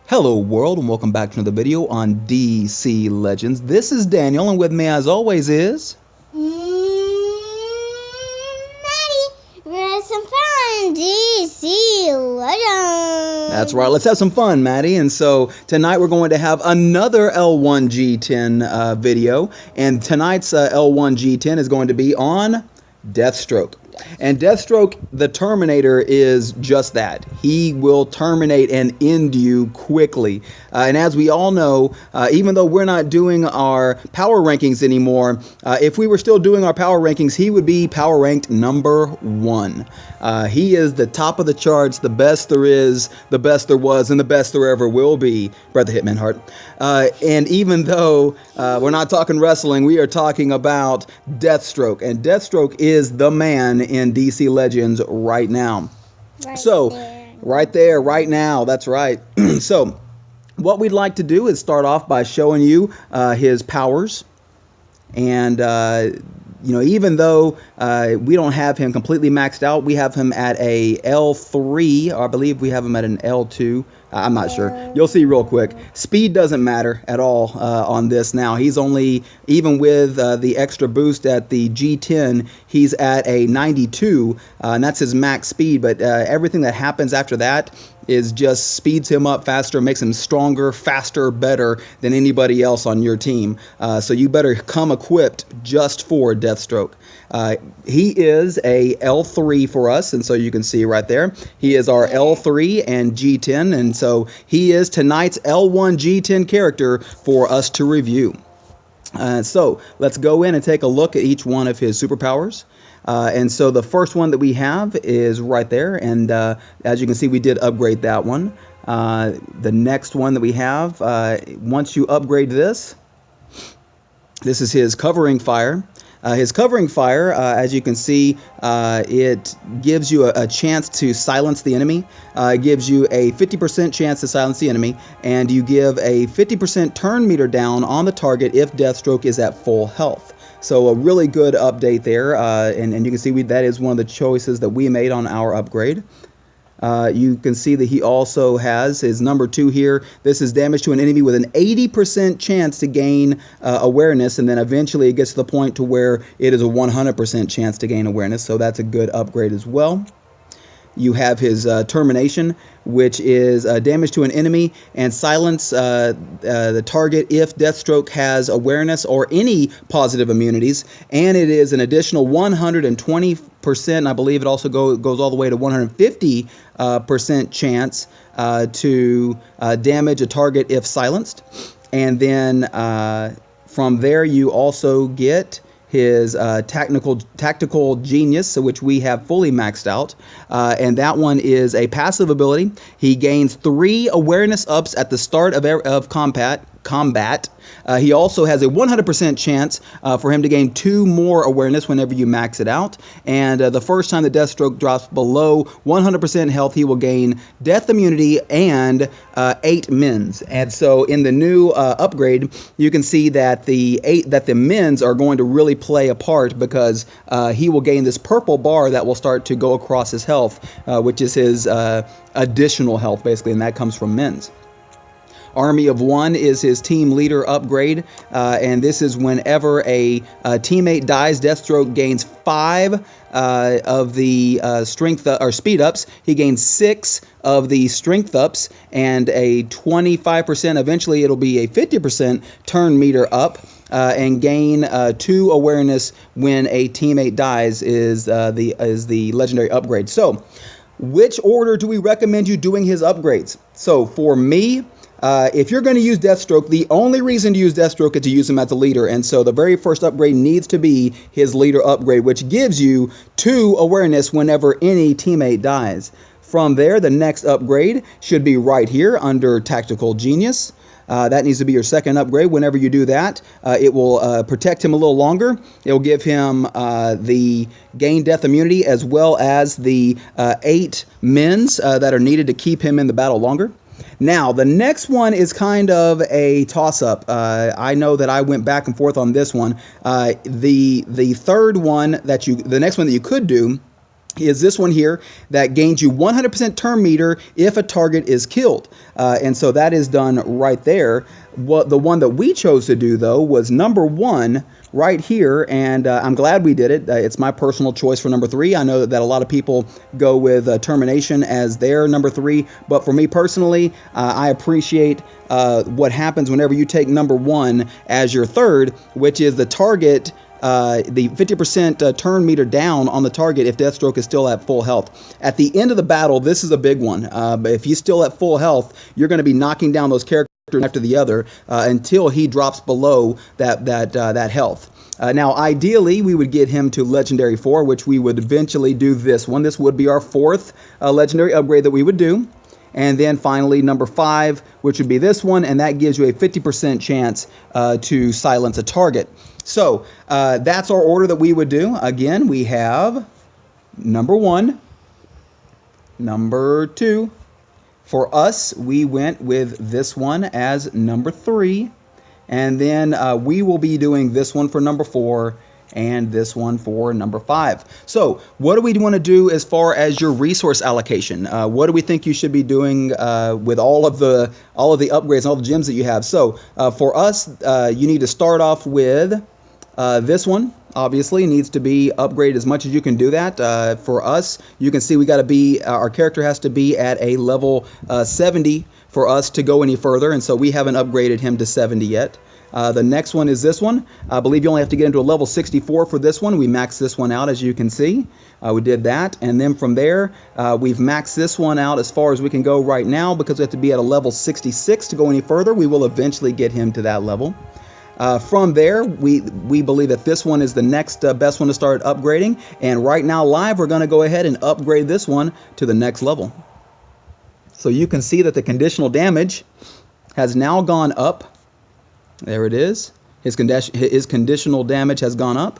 Hello world, and welcome back to another video on DC Legends. This is Daniel, and with me as always is... Maddie, we're gonna have some fun, DC Legends. That's right, let's have some fun, Maddie. And so tonight we're going to have another L1G10 video, and tonight's L1G10 is going to be on Deathstroke. And Deathstroke, the Terminator, is just that. He will terminate and end you quickly. And as we all know, even though we're not doing our power rankings anymore, if we were still doing our power rankings, he would be power ranked #1. He is the top of the charts, the best there is, the best there was, and the best there ever will be. Brett the Hitman Hart. And even though we're not talking wrestling, we are talking about Deathstroke. And Deathstroke is the man in DC Legends right now. Right there, right now, that's right. So what we'd like to do is start off by showing you his powers. And you know, even though we don't have him completely maxed out, we have him at a L3, or I believe we have him at an L2. I'm not sure. You'll see real quick. Speed doesn't matter at all on this now. He's only, even with the extra boost at the G10, he's at a 92, and that's his max speed. But everything that happens after that is just speeds him up faster, makes him stronger, faster, better than anybody else on your team. So you better come equipped just for Deathstroke. He is a L3 for us, and so you can see right there, he is our L3 and G10, and so he is tonight's L1G10 character for us to review. So let's go in and take a look at each one of his superpowers. And so the first one that we have is right there, and as you can see, we did upgrade that one. The next one that we have, once you upgrade this is his covering fire. His covering fire, as you can see, it gives you a chance to silence the enemy. It gives you a 50% chance to silence the enemy, and you give a 50% turn meter down on the target if Deathstroke is at full health. So a really good update there, and you can see that is one of the choices that we made on our upgrade. You can see that he also has his number 2 here. This is damage to an enemy with an 80% chance to gain awareness, and then eventually it gets to the point to where it is a 100% chance to gain awareness, so that's a good upgrade as well. You have his termination, which is damage to an enemy and silence the target if Deathstroke has awareness or any positive immunities, and it is an additional 120%. I believe it also goes all the way to 150% chance to damage a target if silenced. And then from there you also get his tactical genius, which we have fully maxed out, and that one is a passive ability. He gains 3 awareness ups at the start of combat. He also has a 100% chance for him to gain 2 more awareness whenever you max it out. And the first time the Deathstroke drops below 100% health, he will gain death immunity and 8 mins. And so in the new upgrade, you can see that the mins are going to really play a part, because he will gain this purple bar that will start to go across his health, which is his additional health basically, and that comes from mins. Army of 1 is his team leader upgrade, and this is whenever a teammate dies, Deathstroke gains 5 of the strength or speed ups. He gains 6 of the strength ups and a 25%. Eventually, it'll be a 50% turn meter up. And gain 2 awareness when a teammate dies is the legendary upgrade. So, which order do we recommend you doing his upgrades? So for me, if you're going to use Deathstroke, the only reason to use Deathstroke is to use him as a leader. And so the very first upgrade needs to be his leader upgrade, which gives you 2 awareness whenever any teammate dies. From there, the next upgrade should be right here under Tactical Genius. That needs to be your second upgrade. Whenever you do that, it will protect him a little longer. It will give him the gain death immunity as well as the 8 mins that are needed to keep him in the battle longer. Now, the next one is kind of a toss-up. I know that I went back and forth on this one. The next one that you could do is this one here that gains you 100% turn meter if a target is killed. And so that is done right there. The one that we chose to do, though, was number 1 right here, and I'm glad we did it. It's my personal choice for number 3. I know that a lot of people go with termination as their number 3, but for me personally, I appreciate what happens whenever you take number 1 as your third, which is the target. The 50% turn meter down on the target if Deathstroke is still at full health. At the end of the battle, this is a big one. But if he's still at full health, you're going to be knocking down those characters after the other until he drops below that health. Now, ideally, we would get him to Legendary 4, which we would eventually do this one. This would be our 4th Legendary upgrade that we would do. And then finally, number 5, which would be this one, and that gives you a 50% chance to silence a target. So that's our order that we would do. Again, we have number 1, number 2. For us, we went with this one as number 3. And then we will be doing this one for number 4 and this one for number 5. So what do we want to do as far as your resource allocation? What do we think you should be doing with all of the upgrades and all the gems that you have? So for us, you need to start off with this one. Obviously needs to be upgraded as much as you can do that. For us, you can see we got to be, our character has to be at a level 70 for us to go any further, and so we haven't upgraded him to 70 yet. The next one is this one. I believe you only have to get into a level 64 for this one. We maxed this one out, as you can see. We did that, and then from there, we've maxed this one out as far as we can go right now because we have to be at a level 66 to go any further. We will eventually get him to that level. From there, we believe that this one is the next best one to start upgrading, and right now live, we're going to go ahead and upgrade this one to the next level. So you can see that the conditional damage has now gone up. There it is. His conditional damage has gone up.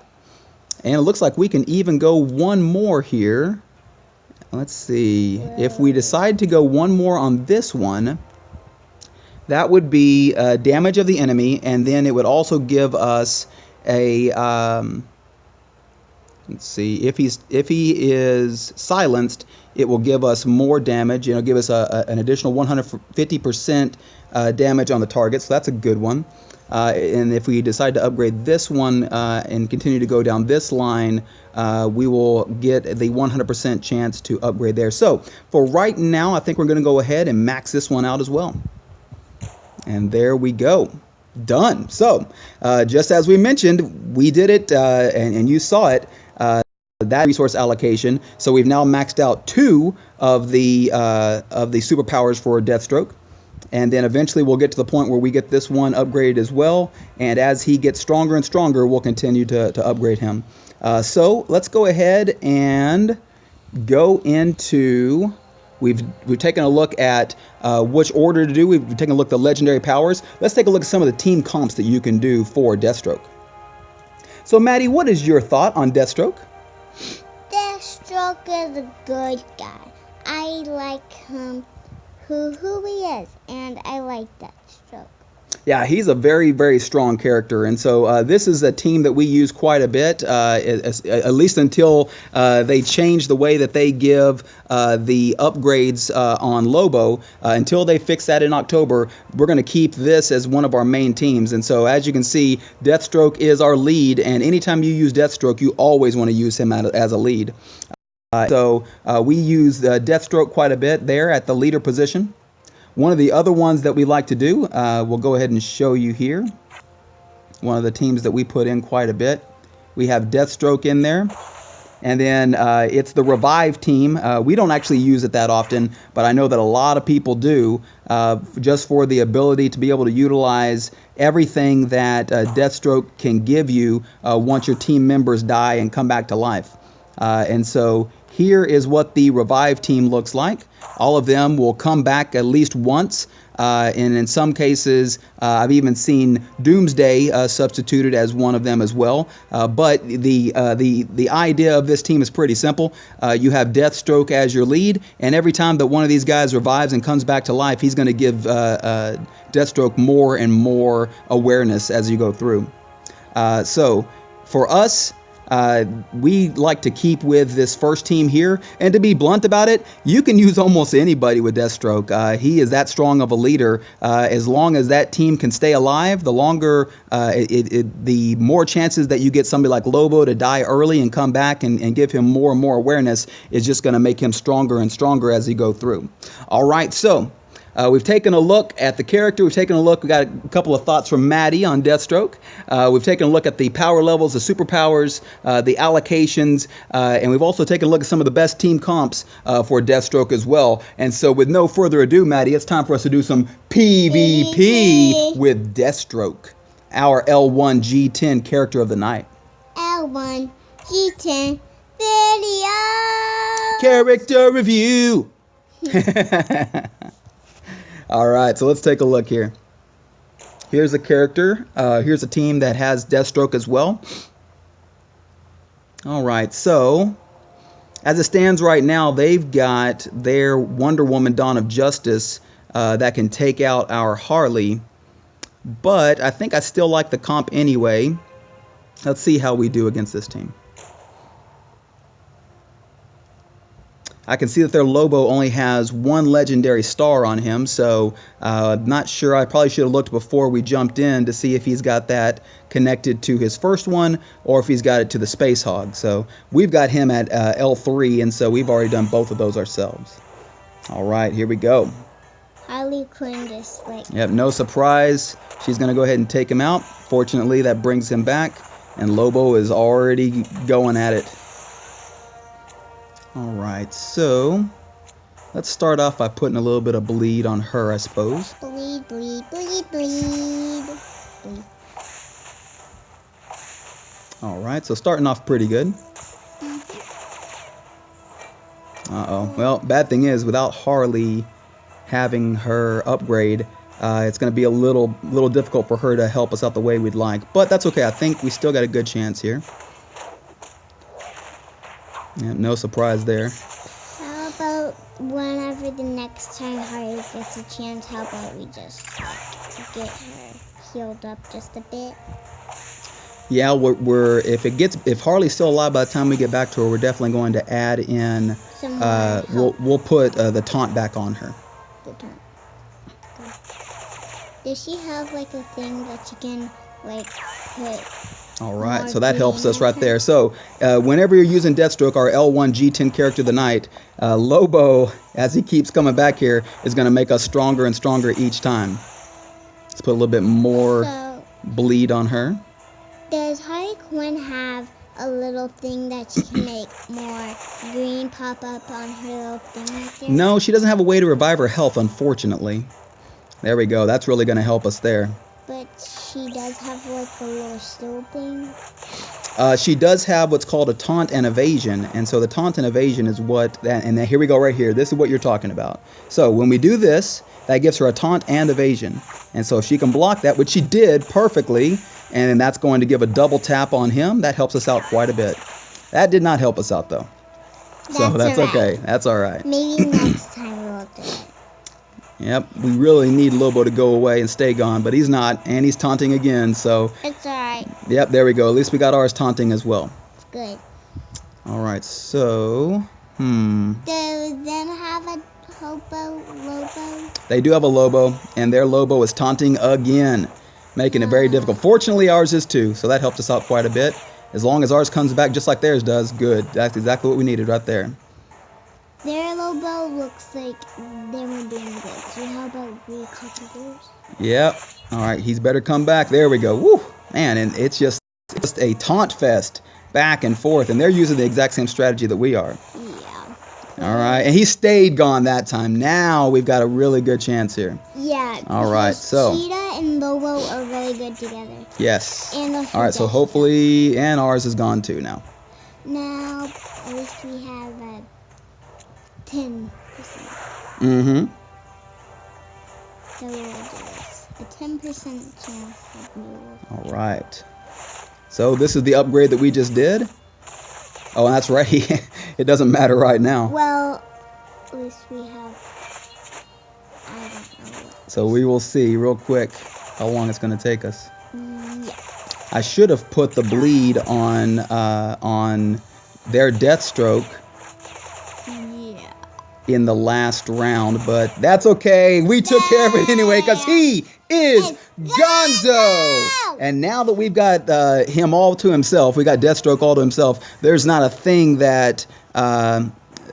And it looks like we can even go one more here. Let's see. If we decide to go one more on this one, that would be damage of the enemy. And then it would also give us a... let's see. If he is silenced, it will give us more damage. It'll give us an additional 150% damage on the target. So that's a good one. And if we decide to upgrade this one and continue to go down this line, we will get the 100% chance to upgrade there. So for right now, I think we're going to go ahead and max this one out as well. And there we go. Done. So just as we mentioned, we did it and you saw it. That resource allocation. So we've now maxed out 2 of the superpowers for Deathstroke. And then eventually we'll get to the point where we get this one upgraded as well. And as he gets stronger and stronger, we'll continue to upgrade him. So let's go ahead and go into... We've taken a look at which order to do. We've taken a look at the legendary powers. Let's take a look at some of the team comps that you can do for Deathstroke. So Maddie, what is your thought on Deathstroke? Deathstroke is a good guy. I like him, who he is, and I like Deathstroke. Yeah, he's a very, very strong character, and so this is a team that we use quite a bit, at least until they change the way that they give the upgrades on Lobo. Until they fix that in October, we're going to keep this as one of our main teams. And so as you can see, Deathstroke is our lead, and anytime you use Deathstroke, you always want to use him as a lead. So we use Deathstroke quite a bit there at the leader position. One of the other ones that we like to do, we'll go ahead and show you here. One of the teams that we put in quite a bit. We have Deathstroke in there. And then it's the Revive team. We don't actually use it that often, but I know that a lot of people do, just for the ability to be able to utilize everything that Deathstroke can give you once your team members die and come back to life. And so here is what the Revive team looks like. All of them will come back at least once, and in some cases, I've even seen Doomsday substituted as one of them as well. But the idea of this team is pretty simple. You have Deathstroke as your lead, and every time that one of these guys revives and comes back to life, he's going to give Deathstroke more and more awareness as you go through. So for us, we like to keep with this first team here. And to be blunt about it, you can use almost anybody with Deathstroke. He is that strong of a leader. As long as that team can stay alive, the longer, the more chances that you get somebody like Lobo to die early and come back and give him more and more awareness is just going to make him stronger and stronger as he go through. All right, so we've taken a look at the character. We got a couple of thoughts from Maddie on Deathstroke. We've taken a look at the power levels, the superpowers, the allocations, and we've also taken a look at some of the best team comps for Deathstroke as well. And so with no further ado, Maddie, it's time for us to do some PvP with Deathstroke, our L1G10 character of the night. L1G10 video. Character review. All right, so let's take a look here. Here's a character. Here's a team that has Deathstroke as well. All right, so as it stands right now, they've got their Wonder Woman Dawn of Justice that can take out our Harley. But I think I still like the comp anyway. Let's see how we do against this team. I can see that their Lobo only has one legendary star on him, so not sure. I probably should have looked before we jumped in to see if he's got that connected to his first one or if he's got it to the Space Hog. So we've got him at L3, and so we've already done both of those ourselves. All right, here we go. Harley Quinn just like... Yep, no surprise. She's going to go ahead and take him out. Fortunately, that brings him back, and Lobo is already going at it. Alright, so let's start off by putting a little bit of bleed on her, I suppose. Bleed, bleed, bleed, bleed. Bleed. Alright, so starting off pretty good. Uh-oh. Well, bad thing is, without Harley having her upgrade, it's going to be a little difficult for her to help us out the way we'd like. But that's okay. I think we still got a good chance here. Yeah, no surprise there. How about whenever the next time Harley gets a chance, how about we just get her healed up just a bit? Yeah, if Harley's still alive by the time we get back to her, we're definitely going to add in. We'll put the taunt back on her. The taunt. Does she have like a thing that she can like put? All right, so that helps us right there. So whenever you're using Deathstroke, our L1G10 character of the night, Lobo, as he keeps coming back here, is going to make us stronger and stronger each time. Let's put a little bit more bleed on her. Does Harley Quinn have a little thing that she can make more green pop up on her little thing right there? No, she doesn't have a way to revive her health, unfortunately. There we go. That's really going to help us there. But she does have like a little shield thing. She does have what's called a taunt and evasion, and so the taunt and evasion is and then here we go right here. This is what you're talking about. So when we do this, that gives her a taunt and evasion, and so if she can block that, which she did perfectly, and that's going to give a double tap on him. That helps us out quite a bit. That did not help us out though. So that's okay. That's all right. Maybe next time we'll do it. Yep, we really need Lobo to go away and stay gone, but he's not, and he's taunting again, so... It's alright. Yep, there we go. At least we got ours taunting as well. Good. Alright, so... Do them have a Lobo? They do have a Lobo, and their Lobo is taunting again, making it very difficult. Fortunately, ours is too, so that helped us out quite a bit. As long as ours comes back just like theirs does, good. That's exactly what we needed right there. Their Lobo looks like they were doing good. So how about we copy theirs? Yep. All right, he's better come back. There we go. Woo! Man, and it's just a taunt fest back and forth, and they're using the exact same strategy that we are. Yeah. All right, and he stayed gone that time. Now we've got a really good chance here. Yeah. All right, so Cheetah and Lobo are really good together. Yes. And all right, so hopefully, and ours is gone too now. Now, at least we have 10%. Mm-hmm. So we'll do this. A 10% chance that we will. All right. So this is the upgrade that we just did. Oh, and that's right. It doesn't matter right now. Well, at least we have... I don't know. So we will see real quick how long it's going to take us. Yeah. I should have put the bleed on their Deathstroke in the last round, but that's okay. We took care of it anyway because he is Gonzo. And now that we've got him all to himself, we got Deathstroke all to himself, there's not a thing that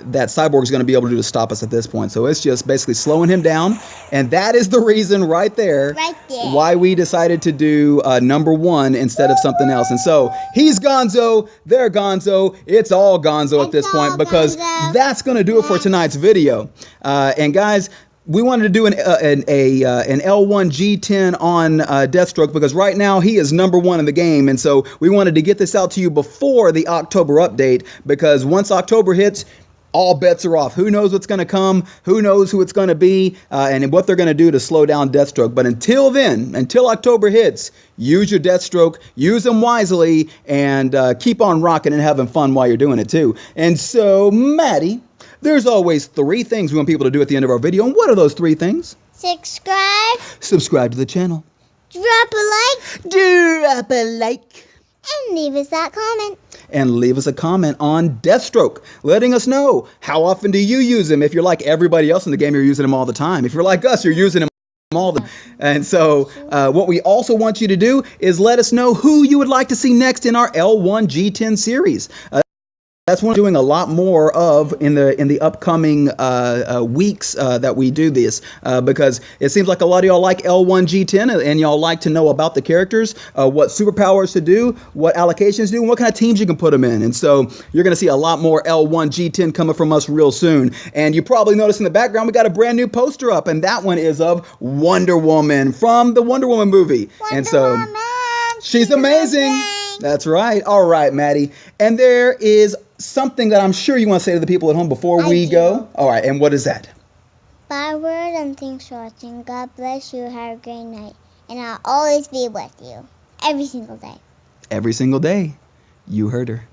that Cyborg's going to be able to do to stop us at this point. So it's just basically slowing him down. And that is the reason right there why we decided to do number 1 instead of something else. And so he's Gonzo, they're Gonzo, it's all Gonzo at this point because that's going to do it for tonight's video. And guys, we wanted to do an L1G10 on Deathstroke because right now he is number 1 in the game. And so we wanted to get this out to you before the October update because once October hits, all bets are off. Who knows what's going to come? Who knows who it's going to be and what they're going to do to slow down Deathstroke. But until then, until October hits, use your Deathstroke, use them wisely, and keep on rocking and having fun while you're doing it too. And so, Maddie, there's always 3 things we want people to do at the end of our video. And what are those 3 things? Subscribe. Subscribe to the channel. Drop a like. Drop a like. And leave us that comment. And leave us a comment on Deathstroke, letting us know how often do you use him. If you're like everybody else in the game, you're using him all the time. If you're like us, you're using him all the time. And so what we also want you to do is let us know who you would like to see next in our L1G10 series. That's one we're doing a lot more of in the upcoming weeks that we do this because it seems like a lot of y'all like L1G10 and y'all like to know about the characters, what superpowers to do, what allocations do, and what kind of teams you can put them in. And so you're going to see a lot more L1G10 coming from us real soon. And you probably noticed in the background we got a brand new poster up, and that one is of Wonder Woman from the Wonder Woman movie. She's amazing. That's right. All right, Maddie. And there is something that I'm sure you want to say to the people at home before we go. All right, and what is that? Bye, word, and thanks for watching. God bless you. Have a great night. And I'll always be with you. Every single day. Every single day. You heard her.